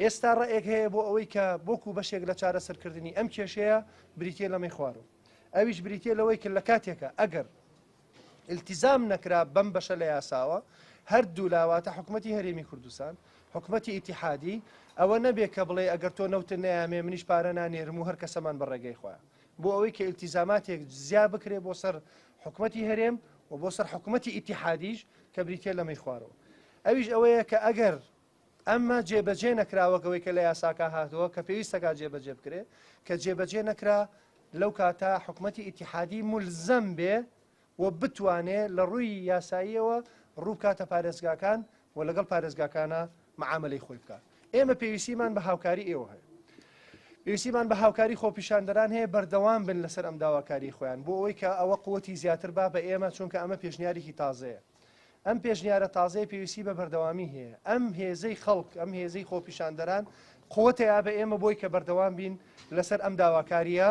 ئێستا ڕێک هەیە بۆ ئەوەی کە بۆکو بەشێک لە چارەسەرکردنی ئەم کێشەیە بریتە لەمەی خوارەوە ئەویش بریتە لەوەی کە لە کاتێکە ئەگەر التیزام نەکرا بەم بەشە لە یاساوە هەردوو لاواتە حکوومەتی هەرێمی کوردستان حکوومەتی ئیتیحادی ئەوە نەبێت کە بڵێ ئەگەر تۆ نەوتە نەیامێ منیش پارە نانێرم و هەر کەسەمان بەڕێگەی خۆیان بۆ ئەوەی کە التیزاماتێک زیا بکرێ بۆ سەر حکوومەتی هەرێم و بۆ سەر حکوومەتی ئیتیحادیش کە بریتە لەمەی خوارەوە ئەویش ئەوەیە کە ئەگەر ئەمە جێبەجێ نەکراوەکەوەی کە لە یاساکە هاتووە کە پێویستەکە جێبەجێ بکرێ کە جێبەجێ نەکرا لەو کاتە حکوومەتی ئیتیحادی مولزەم بێ و بتوانێ لە ڕووی یاساییەوە ڕوو کاتە پارێزگاکان و لەگەڵ پارێزگاکانە معاملەی خۆی بکات ئێمە پێویستیمان بە هاوکاری ئێوە هەیە پێویستیمان بە هاوکاری خۆپیشاندەران هەیە بەردەوام بن لەسەر ئەم داواکاری خۆیان بۆ ئەوەی کە ئەوە قووەتی زیاتر با بە ئێمە چونکە ئەمە پێشنیارێکی تازەیە ئەم پێشنیارە تازەیە پێویستی بە بەردەوامی هەیە ئەم هێزەی خەڵک ئەم هێزەی خۆپیشاندەران قووەتەیە بە ئێمە بۆی کە بەردەوام بین لەسەر ئەم داواکاریە